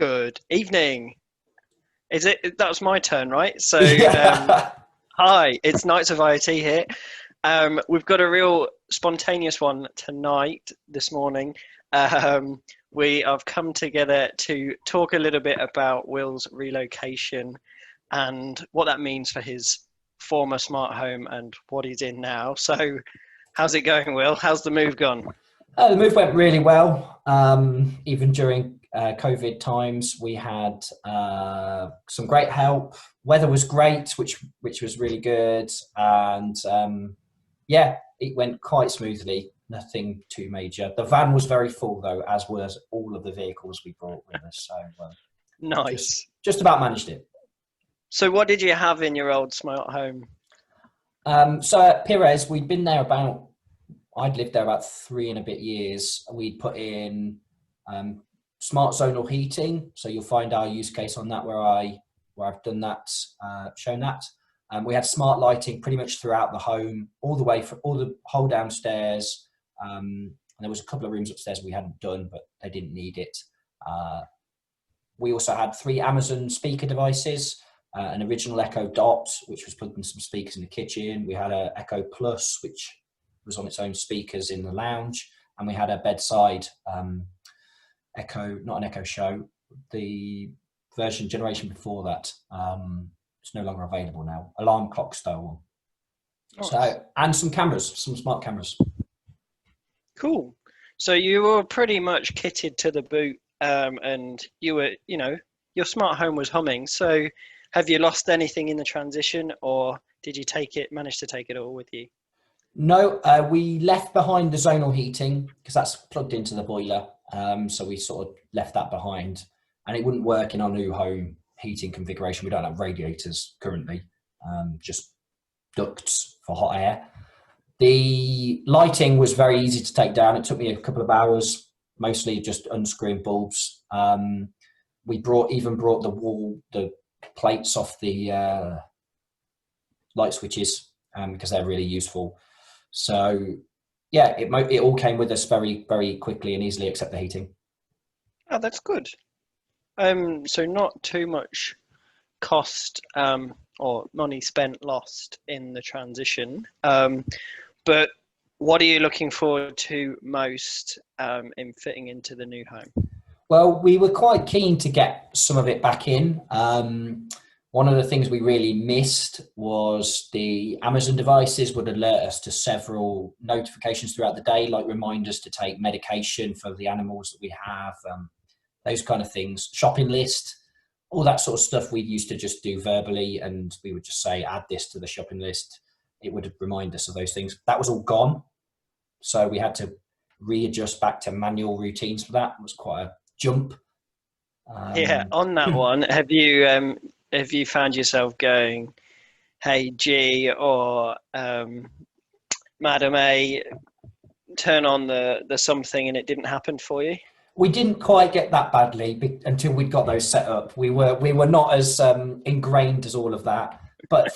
Good evening. Is it? That was my turn, right? So, Yeah. hi, it's Knights of IoT here. We've got a real spontaneous one tonight, this morning. Um, we have come together to talk a little bit about Will's relocation and what that means for his former smart home and what he's in now. So, how's it going, Will? How's the move gone? The move went really well. Even during COVID times, we had some great help. Weather was great, which was really good, and yeah, it went quite smoothly. Nothing too major. The van was very full though, as was all of the vehicles we brought with us. So just Nice. just about managed it. So, what did you have in your old smart home? So at Pires, we'd been there about I'd lived there about 3 and a bit years. We'd put in smart zonal heating, so you'll find our use case on that where I've done that, shown that. We had smart lighting pretty much throughout the home, all the way for all the whole downstairs. And there was a couple of rooms upstairs we hadn't done, but they didn't need it. We also had 3 Amazon speaker devices, an original Echo Dot, which was plugged in some speakers in the kitchen. We had a Echo Plus, which was on its own speakers in the lounge, and we had a bedside Echo, not an Echo Show, the generation before that. It's no longer available now. Alarm clock style one. Nice. So, and some cameras, some smart cameras. Cool. So you were pretty much kitted to the boot, and you were, your smart home was humming. So have you lost anything in the transition, or did you manage to take it all with you? No, we left behind the zonal heating because that's plugged into the boiler. So we sort of left that behind, and it wouldn't work in our new home heating configuration. We don't have radiators currently, just ducts for hot air. The lighting was very easy to take down. It took me a couple of hours, mostly just unscrewing bulbs. We brought the plates off the light switches because they're really useful. So yeah, it all came with us very, very quickly and easily, except the heating. Oh, that's good. So not too much cost or money spent lost in the transition. But what are you looking forward to most in fitting into the new home? Well, we were quite keen to get some of it back in. One of the things we really missed was the Amazon devices would alert us to several notifications throughout the day, like reminders to take medication for the animals that we have, those kind of things, shopping list, all that sort of stuff we used to just do verbally, and we would just say, add this to the shopping list. It would remind us of those things. That was all gone. So we had to readjust back to manual routines for that. It was quite a jump. Yeah, on that one, have you found yourself going, "Hey G" or "Madam A, turn on the something," and it didn't happen for you? We didn't quite get that badly until we'd got those set up. We were not as ingrained as all of that, but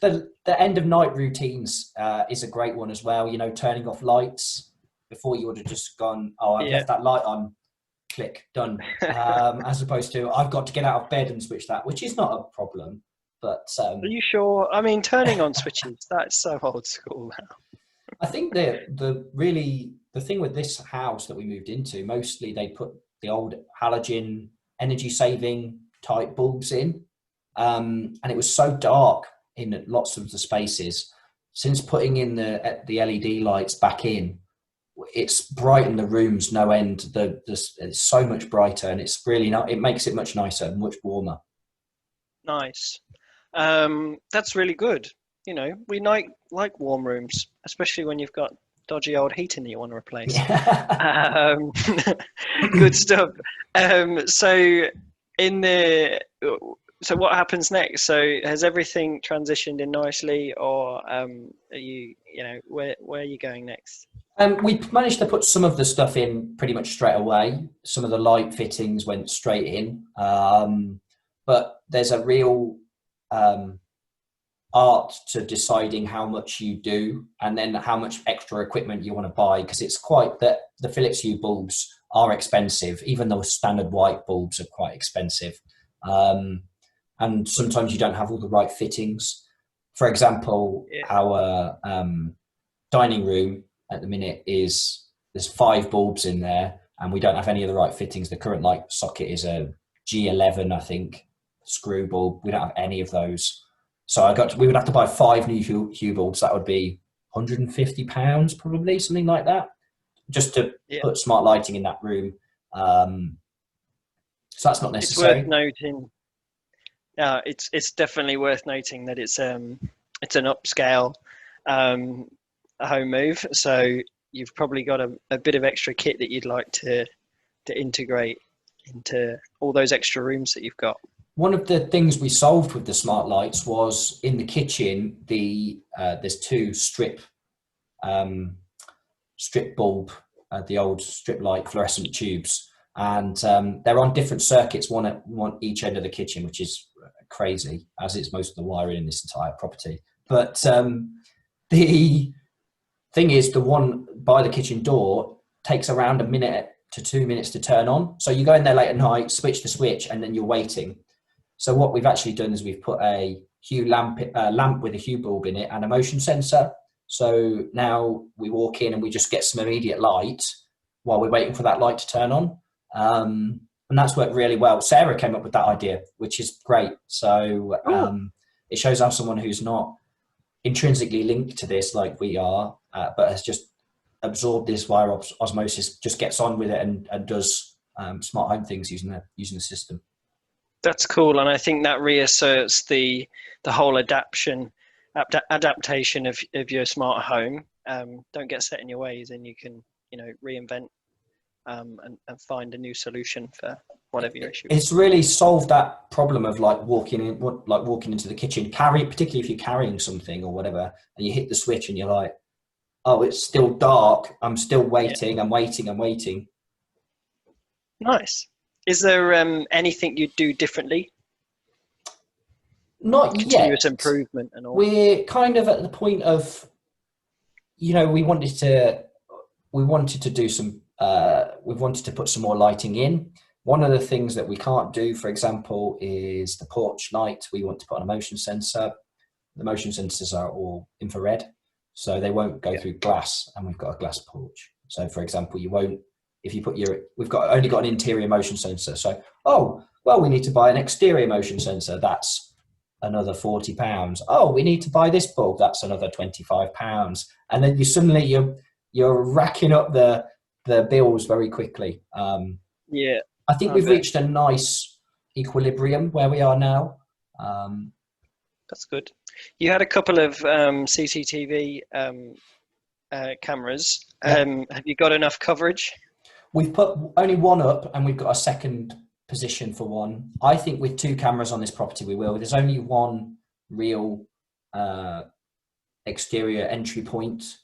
the end of night routines is a great one as well. You know, turning off lights before you would have just gone, oh, I've Yeah. left that light on, click, done. As opposed to I've got to get out of bed and switch that, which is not a problem. But Are you sure? I mean, turning on switches, that's so old school now. I think the thing with this house that we moved into, mostly they put the old halogen energy saving type bulbs in, and it was so dark in lots of the spaces. Since putting in the LED lights back in, it's brightened the rooms no end. It's so much brighter, and it's really not. It makes it much nicer, much warmer. Nice. That's really good. We like warm rooms, especially when you've got dodgy old heating that you want to replace. Yeah. Um, good stuff. So in the so what happens next? So has everything transitioned in nicely, or are where are you going next? We managed to put some of the stuff in pretty much straight away. Some of the light fittings went straight in, but there's a real art to deciding how much you do and then how much extra equipment you want to buy, because it's quite that the Philips Hue bulbs are expensive, even though standard white bulbs are quite expensive. And sometimes you don't have all the right fittings. For example, our dining room at the minute there's 5 bulbs in there, and we don't have any of the right fittings. The current light socket is a G11, I think, screw bulb. We don't have any of those. So we would have to buy 5 new Hue bulbs. That would be £150 probably, something like that, just to put smart lighting in that room. So that's not necessary. It's worth noting. It's definitely worth noting that it's an upscale home move. So you've probably got a bit of extra kit that you'd like to integrate into all those extra rooms that you've got. One of the things we solved with the smart lights was in the kitchen, there's 2 strip bulb, the old strip light fluorescent tubes, and they're on different circuits, one at each end of the kitchen, which is crazy, as is most of the wiring in this entire property. But the thing is, the one by the kitchen door takes around 1 minute to 2 minutes to turn on. So you go in there late at night, switch the switch, and then you're waiting. So what we've actually done is we've put a Hue lamp with a Hue bulb in it and a motion sensor. So now we walk in and we just get some immediate light while we're waiting for that light to turn on. And that's worked really well. Sarah came up with that idea, which is great. So it shows how someone who's not intrinsically linked to this like we are, but has just absorbed this via osmosis, just gets on with it and does smart home things using the system. That's cool, and I think that reasserts the whole adaptation of your smart home. Don't get set in your ways, and you can reinvent and find a new solution for whatever your issue is. It's really solved that problem of walking into the kitchen, particularly if you're carrying something or whatever, and you hit the switch and you're like, oh, it's still dark. I'm still waiting. I'm waiting. Nice. Is there anything you'd do differently? Not Continuous yet. improvement and all. We're kind of at the point of, we wanted to do some. We wanted to put some more lighting in. One of the things that we can't do, for example, is the porch light. We want to put on a motion sensor. The motion sensors are all infrared, so they won't go through glass, and we've got a glass porch. So, for example, you won't. If you put we've only got an interior motion sensor. So, we need to buy an exterior motion sensor. That's another £40. Oh, we need to buy this bulb. That's another £25. And then you're racking up the bills very quickly. I think we've reached a nice equilibrium where we are now. That's good. You had a couple of CCTV cameras. Have you got enough coverage? We've put only one up, and we've got a second position for one. I think with 2 cameras on this property, we will. There's only one real exterior entry point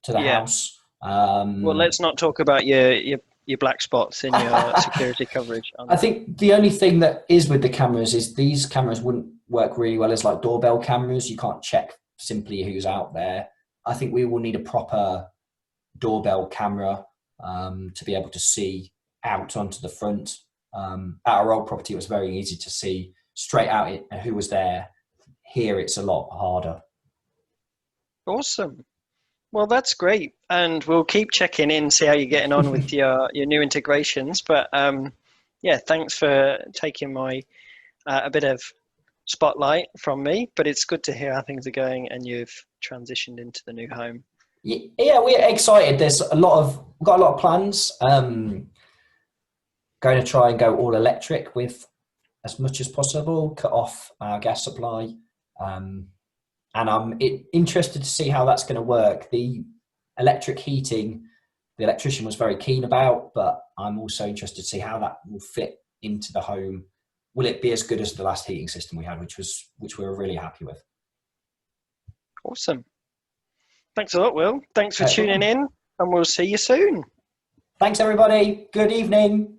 to the house. Well, let's not talk about your black spots in your security coverage. I think the only thing that is with the cameras is these cameras wouldn't work really well as like doorbell cameras. You can't check simply who's out there. I think we will need a proper doorbell camera to be able to see out onto the front. At our old property, it was very easy to see straight out who was there. Here, it's a lot harder. Awesome. Well, that's great, and we'll keep checking in, see how you're getting on with your new integrations. But thanks for taking my a bit of spotlight from me. But it's good to hear how things are going, and you've transitioned into the new home. Yeah, we're excited. We've got a lot of plans. Going to try and go all electric with as much as possible. Cut off our gas supply. And I'm interested to see how that's going to work. The electric heating, the electrician was very keen about, but I'm also interested to see how that will fit into the home. Will it be as good as the last heating system we had, which we were really happy with? Awesome. Thanks a lot, Will. Thanks for tuning in, and we'll see you soon. Thanks, everybody. Good evening.